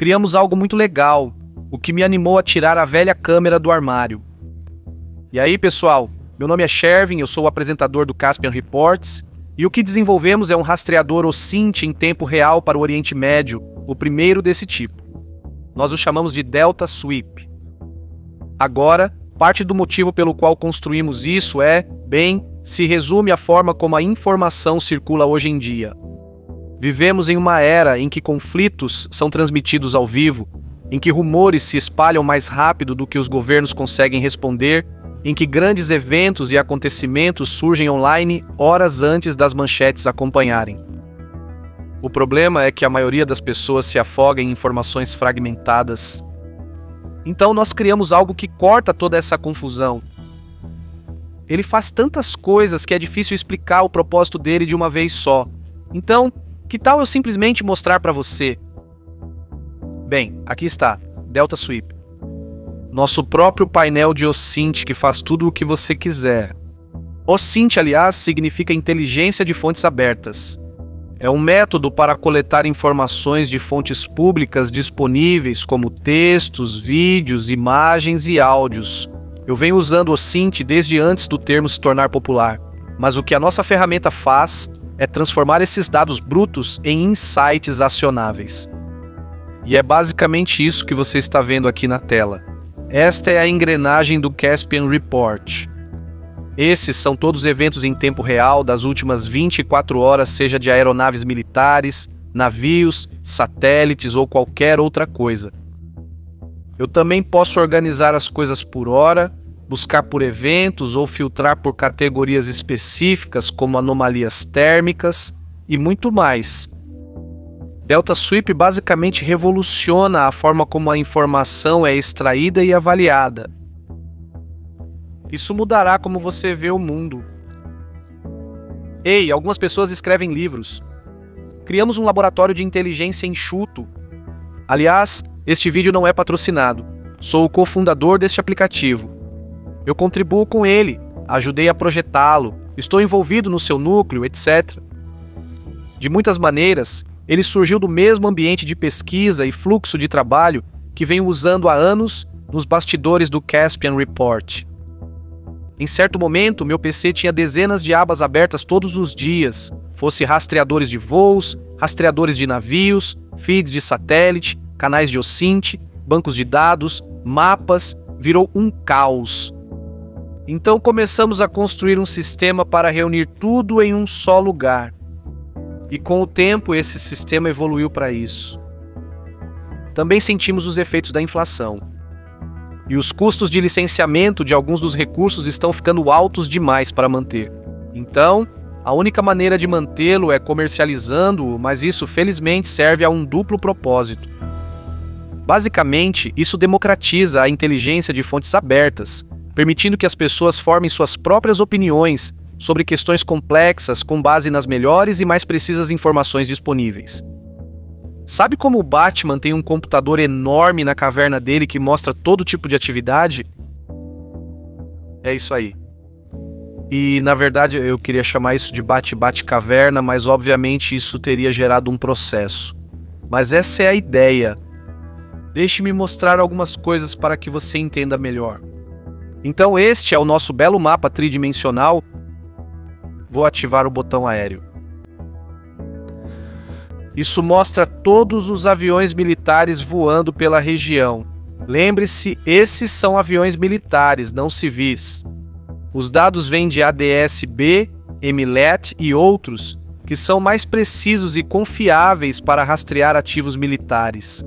criamos algo muito legal, o que me animou a tirar a velha câmera do armário. E aí, pessoal, meu nome é Shervin, eu sou o apresentador do Caspian Reports, e o que desenvolvemos é um rastreador OSINT em tempo real para o Oriente Médio, o primeiro desse tipo. Nós o chamamos de Delta Sweep. Agora, parte do motivo pelo qual construímos isso se resume à forma como a informação circula hoje em dia. Vivemos em uma era em que conflitos são transmitidos ao vivo, em que rumores se espalham mais rápido do que os governos conseguem responder, em que grandes eventos e acontecimentos surgem online horas antes das manchetes acompanharem. O problema é que a maioria das pessoas se afoga em informações fragmentadas. Então nós criamos algo que corta toda essa confusão. Ele faz tantas coisas que é difícil explicar o propósito dele de uma vez só. Então, que tal eu simplesmente mostrar para você? Bem, aqui está, Delta Sweep. Nosso próprio painel de OSINT que faz tudo o que você quiser. OSINT, aliás, significa inteligência de fontes abertas. É um método para coletar informações de fontes públicas disponíveis como textos, vídeos, imagens e áudios. Eu venho usando o OSINT desde antes do termo se tornar popular, mas o que a nossa ferramenta faz é transformar esses dados brutos em insights acionáveis. E é basicamente isso que você está vendo aqui na tela. Esta é a engrenagem do Caspian Report. Esses são todos eventos em tempo real das últimas 24 horas, seja de aeronaves militares, navios, satélites ou qualquer outra coisa. Eu também posso organizar as coisas por hora, buscar por eventos ou filtrar por categorias específicas como anomalias térmicas e muito mais. Delta Sweep basicamente revoluciona a forma como a informação é extraída e avaliada. Isso mudará como você vê o mundo. Ei, algumas pessoas escrevem livros. Criamos um laboratório de inteligência enxuto. Aliás, este vídeo não é patrocinado. Sou o cofundador deste aplicativo. Eu contribuo com ele, ajudei a projetá-lo, estou envolvido no seu núcleo, etc. De muitas maneiras, ele surgiu do mesmo ambiente de pesquisa e fluxo de trabalho que venho usando há anos nos bastidores do Caspian Report. Em certo momento, meu PC tinha dezenas de abas abertas todos os dias, fosse rastreadores de voos, rastreadores de navios, feeds de satélite, canais de OSINT, bancos de dados, mapas, virou um caos. Então começamos a construir um sistema para reunir tudo em um só lugar. E com o tempo esse sistema evoluiu para isso. Também sentimos os efeitos da inflação. E os custos de licenciamento de alguns dos recursos estão ficando altos demais para manter. Então, a única maneira de mantê-lo é comercializando-o, mas isso felizmente serve a um duplo propósito. Basicamente, isso democratiza a inteligência de fontes abertas, permitindo que as pessoas formem suas próprias opiniões sobre questões complexas com base nas melhores e mais precisas informações disponíveis. Sabe como o Batman tem um computador enorme na caverna dele que mostra todo tipo de atividade? É isso aí. E, na verdade, eu queria chamar isso de bate-caverna, mas obviamente isso teria gerado um processo. Mas essa é a ideia. Deixe-me mostrar algumas coisas para que você entenda melhor. Então este é o nosso belo mapa tridimensional. Vou ativar o botão aéreo. Isso mostra todos os aviões militares voando pela região. Lembre-se, esses são aviões militares, não civis. Os dados vêm de ADS-B, MLET e outros, que são mais precisos e confiáveis para rastrear ativos militares.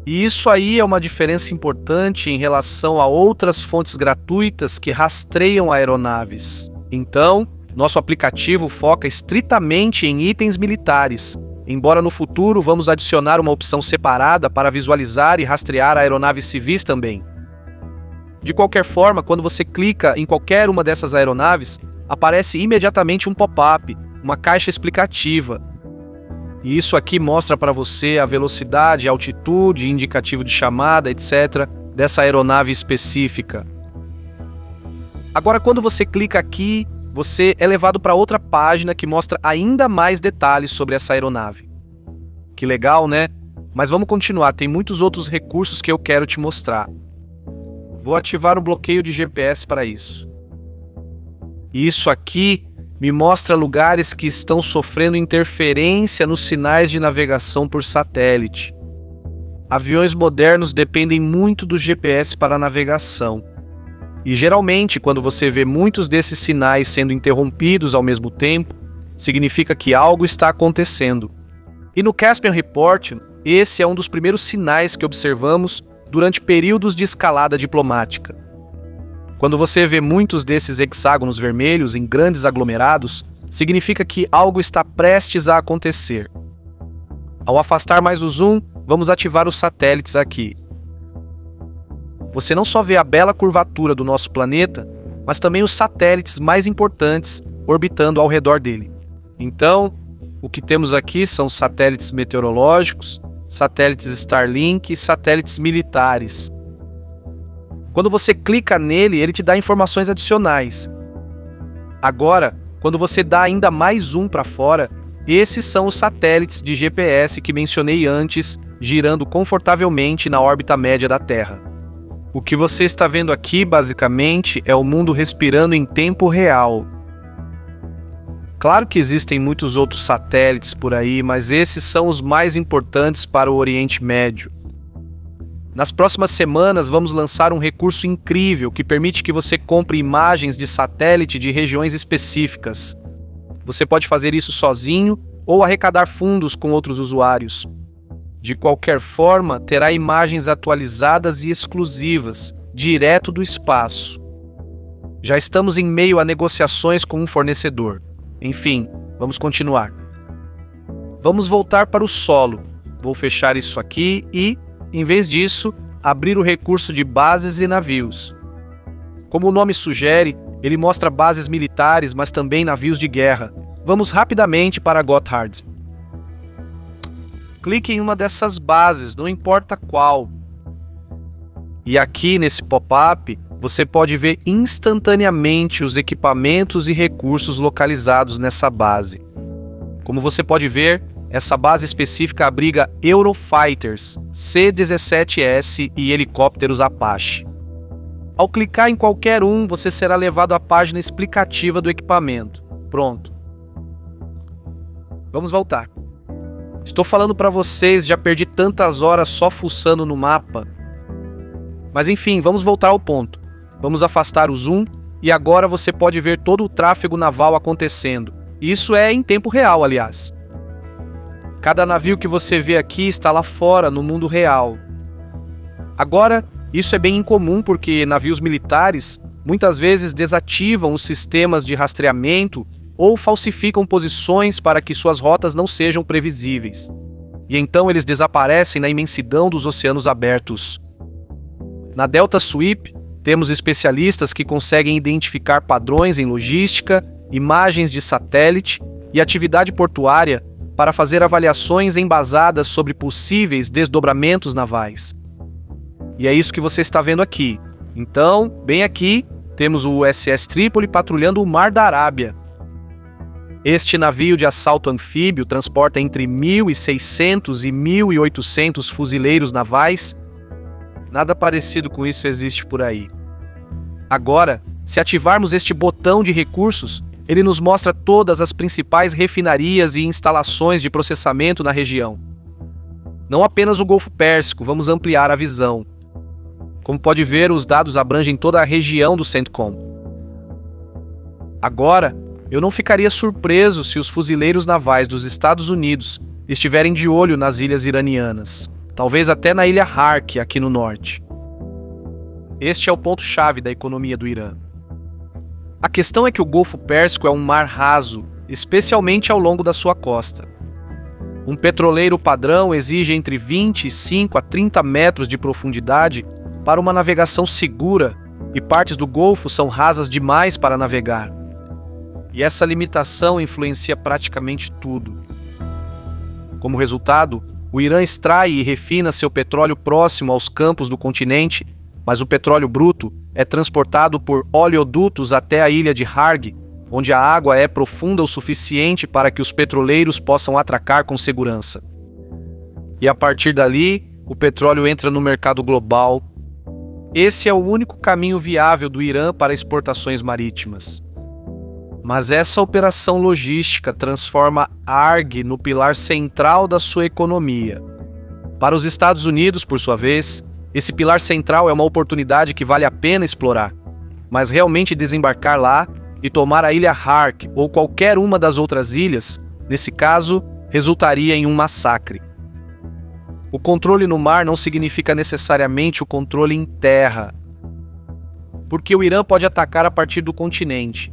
E isso aí é uma diferença importante em relação a outras fontes gratuitas que rastreiam aeronaves. Então, nosso aplicativo foca estritamente em itens militares, embora no futuro vamos adicionar uma opção separada para visualizar e rastrear aeronaves civis também. De qualquer forma, quando você clica em qualquer uma dessas aeronaves, aparece imediatamente um pop-up, uma caixa explicativa. E isso aqui mostra para você a velocidade, altitude, indicativo de chamada, etc., dessa aeronave específica. Agora, quando você clica aqui, você é levado para outra página que mostra ainda mais detalhes sobre essa aeronave. Que legal, né? Mas vamos continuar, tem muitos outros recursos que eu quero te mostrar. Vou ativar o bloqueio de GPS para isso. E isso aqui me mostra lugares que estão sofrendo interferência nos sinais de navegação por satélite. Aviões modernos dependem muito do GPS para a navegação. E geralmente, quando você vê muitos desses sinais sendo interrompidos ao mesmo tempo, significa que algo está acontecendo. E no Caspian Report, esse é um dos primeiros sinais que observamos durante períodos de escalada diplomática. Quando você vê muitos desses hexágonos vermelhos em grandes aglomerados, significa que algo está prestes a acontecer. Ao afastar mais o zoom, vamos ativar os satélites aqui. Você não só vê a bela curvatura do nosso planeta, mas também os satélites mais importantes orbitando ao redor dele. Então, o que temos aqui são satélites meteorológicos, satélites Starlink e satélites militares. Quando você clica nele, ele te dá informações adicionais. Agora, quando você dá ainda mais zoom para fora, esses são os satélites de GPS que mencionei antes, girando confortavelmente na órbita média da Terra. O que você está vendo aqui, basicamente, é o mundo respirando em tempo real. Claro que existem muitos outros satélites por aí, mas esses são os mais importantes para o Oriente Médio. Nas próximas semanas, vamos lançar um recurso incrível que permite que você compre imagens de satélite de regiões específicas. Você pode fazer isso sozinho ou arrecadar fundos com outros usuários. De qualquer forma, terá imagens atualizadas e exclusivas, direto do espaço. Já estamos em meio a negociações com um fornecedor. Enfim, vamos continuar. Vamos voltar para o solo. Vou fechar isso aqui e, em vez disso, abrir o recurso de bases e navios. Como o nome sugere, ele mostra bases militares, mas também navios de guerra. Vamos rapidamente para Gotthard. Clique em uma dessas bases, não importa qual. E aqui nesse pop-up, você pode ver instantaneamente os equipamentos e recursos localizados nessa base. Como você pode ver, essa base específica abriga Eurofighters, C-17S e helicópteros Apache. Ao clicar em qualquer um, você será levado à página explicativa do equipamento. Pronto. Vamos voltar. Estou falando para vocês, já perdi tantas horas só fuçando no mapa. Mas enfim, vamos voltar ao ponto. Vamos afastar o zoom e agora você pode ver todo o tráfego naval acontecendo. Isso é em tempo real, aliás. Cada navio que você vê aqui está lá fora, no mundo real. Agora, isso é bem incomum porque navios militares muitas vezes desativam os sistemas de rastreamento ou falsificam posições para que suas rotas não sejam previsíveis. E então eles desaparecem na imensidão dos oceanos abertos. Na Delta Sweep, temos especialistas que conseguem identificar padrões em logística, imagens de satélite e atividade portuária para fazer avaliações embasadas sobre possíveis desdobramentos navais. E é isso que você está vendo aqui. Então, bem aqui, temos o USS Trípoli patrulhando o Mar da Arábia. Este navio de assalto anfíbio transporta entre 1.600 e 1.800 fuzileiros navais. Nada parecido com isso existe por aí. Agora, se ativarmos este botão de recursos, ele nos mostra todas as principais refinarias e instalações de processamento na região. Não apenas o Golfo Pérsico, vamos ampliar a visão. Como pode ver, os dados abrangem toda a região do CENTCOM. Agora, eu não ficaria surpreso se os fuzileiros navais dos Estados Unidos estiverem de olho nas ilhas iranianas, talvez até na ilha Hark, aqui no norte. Este é o ponto-chave da economia do Irã. A questão é que o Golfo Pérsico é um mar raso, especialmente ao longo da sua costa. Um petroleiro padrão exige entre 25 a 30 metros de profundidade para uma navegação segura, e partes do Golfo são rasas demais para navegar. E essa limitação influencia praticamente tudo. Como resultado, o Irã extrai e refina seu petróleo próximo aos campos do continente, mas o petróleo bruto é transportado por oleodutos até a ilha de Harg, onde a água é profunda o suficiente para que os petroleiros possam atracar com segurança. e a partir dali, o petróleo entra no mercado global. Esse é o único caminho viável do Irã para exportações marítimas. Mas essa operação logística transforma ARG no pilar central da sua economia. Para os Estados Unidos, por sua vez, esse pilar central é uma oportunidade que vale a pena explorar, mas realmente desembarcar lá e tomar a ilha Hark ou qualquer uma das outras ilhas, nesse caso, resultaria em um massacre. O controle no mar não significa necessariamente o controle em terra, porque o Irã pode atacar a partir do continente.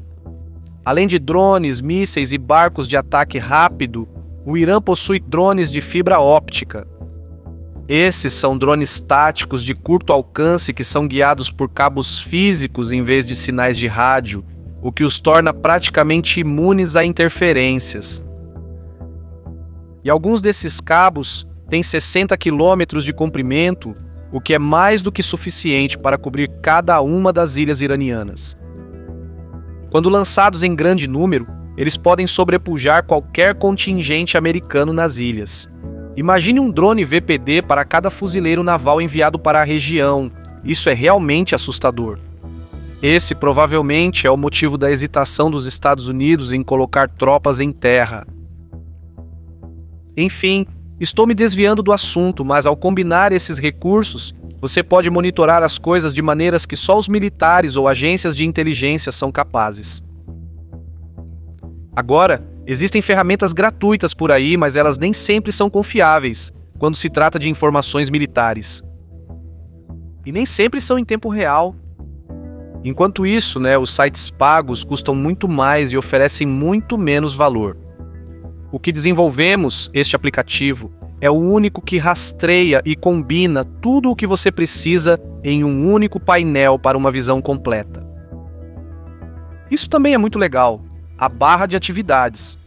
Além de drones, mísseis e barcos de ataque rápido, o Irã possui drones de fibra óptica. Esses são drones táticos de curto alcance que são guiados por cabos físicos em vez de sinais de rádio, o que os torna praticamente imunes a interferências. E alguns desses cabos têm 60 quilômetros de comprimento, o que é mais do que suficiente para cobrir cada uma das ilhas iranianas. Quando lançados em grande número, eles podem sobrepujar qualquer contingente americano nas ilhas. Imagine um drone VPD para cada fuzileiro naval enviado para a região. Isso é realmente assustador. Esse provavelmente é o motivo da hesitação dos Estados Unidos em colocar tropas em terra. Enfim, estou me desviando do assunto, mas ao combinar esses recursos, você pode monitorar as coisas de maneiras que só os militares ou agências de inteligência são capazes. Agora, existem ferramentas gratuitas por aí, mas elas nem sempre são confiáveis quando se trata de informações militares. E nem sempre são em tempo real. Enquanto isso, os sites pagos custam muito mais e oferecem muito menos valor. O que desenvolvemos, este aplicativo, é o único que rastreia e combina tudo o que você precisa em um único painel para uma visão completa. Isso também é muito legal, a barra de atividades.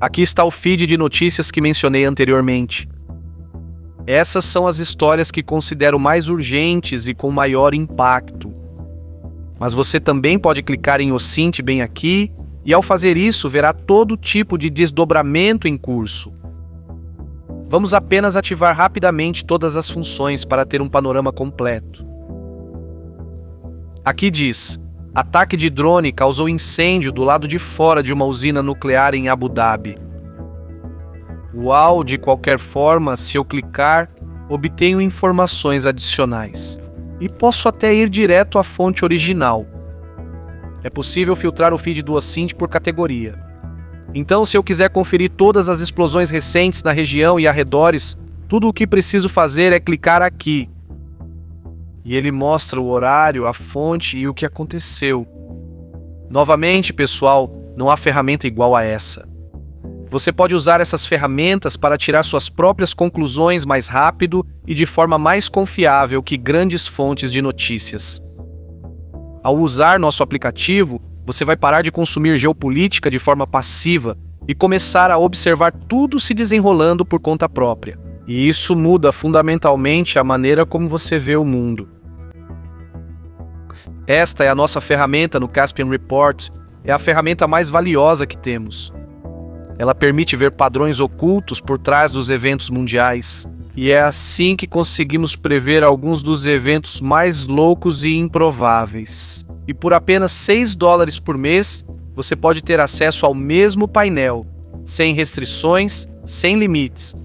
Aqui está o feed de notícias que mencionei anteriormente. Essas são as histórias que considero mais urgentes e com maior impacto. Mas você também pode clicar em OSINT bem aqui e ao fazer isso verá todo tipo de desdobramento em curso. Vamos apenas ativar rapidamente todas as funções para ter um panorama completo. Aqui diz: ataque de drone causou incêndio do lado de fora de uma usina nuclear em Abu Dhabi. Uau, de qualquer forma, se eu clicar, obtenho informações adicionais. E posso até ir direto à fonte original. É possível filtrar o feed do OSINT por categoria. Então, se eu quiser conferir todas as explosões recentes na região e arredores, tudo o que preciso fazer é clicar aqui. E ele mostra o horário, a fonte e o que aconteceu. Novamente, pessoal, não há ferramenta igual a essa. Você pode usar essas ferramentas para tirar suas próprias conclusões mais rápido e de forma mais confiável que grandes fontes de notícias. Ao usar nosso aplicativo, você vai parar de consumir geopolítica de forma passiva e começar a observar tudo se desenrolando por conta própria. E isso muda fundamentalmente a maneira como você vê o mundo. Esta é a nossa ferramenta no Caspian Report, é a ferramenta mais valiosa que temos. Ela permite ver padrões ocultos por trás dos eventos mundiais. E é assim que conseguimos prever alguns dos eventos mais loucos e improváveis. E por apenas $6 por mês, você pode ter acesso ao mesmo painel, sem restrições, sem limites.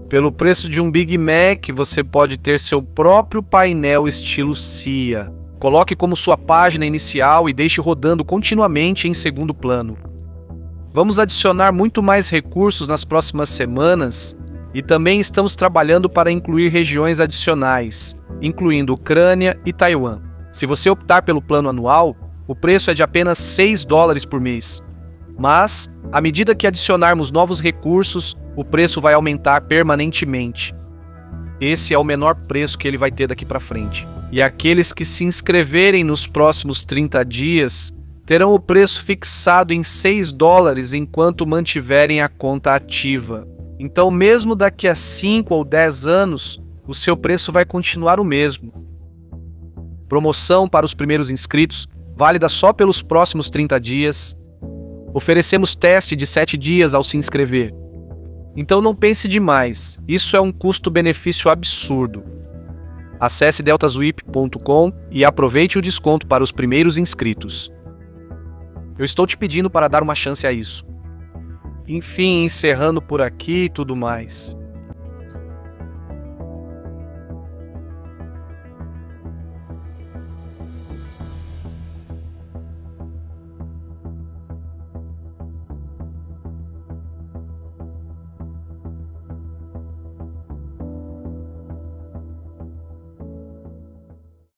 Pelo preço de um Big Mac, você pode ter seu próprio painel estilo CIA. Coloque como sua página inicial e deixe rodando continuamente em segundo plano. Vamos adicionar muito mais recursos nas próximas semanas e também estamos trabalhando para incluir regiões adicionais, incluindo Ucrânia e Taiwan. Se você optar pelo plano anual, o preço é de apenas $6 por mês. Mas, à medida que adicionarmos novos recursos, o preço vai aumentar permanentemente. Esse é o menor preço que ele vai ter daqui para frente. E aqueles que se inscreverem nos próximos 30 dias terão o preço fixado em $6 enquanto mantiverem a conta ativa. Então, mesmo daqui a 5 ou 10 anos, o seu preço vai continuar o mesmo. Promoção para os primeiros inscritos, válida só pelos próximos 30 dias. Oferecemos teste de 7 dias ao se inscrever. Então não pense demais, isso é um custo-benefício absurdo. Acesse deltaswip.com e aproveite o desconto para os primeiros inscritos. Eu estou te pedindo para dar uma chance a isso. Enfim, encerrando por aqui e tudo mais.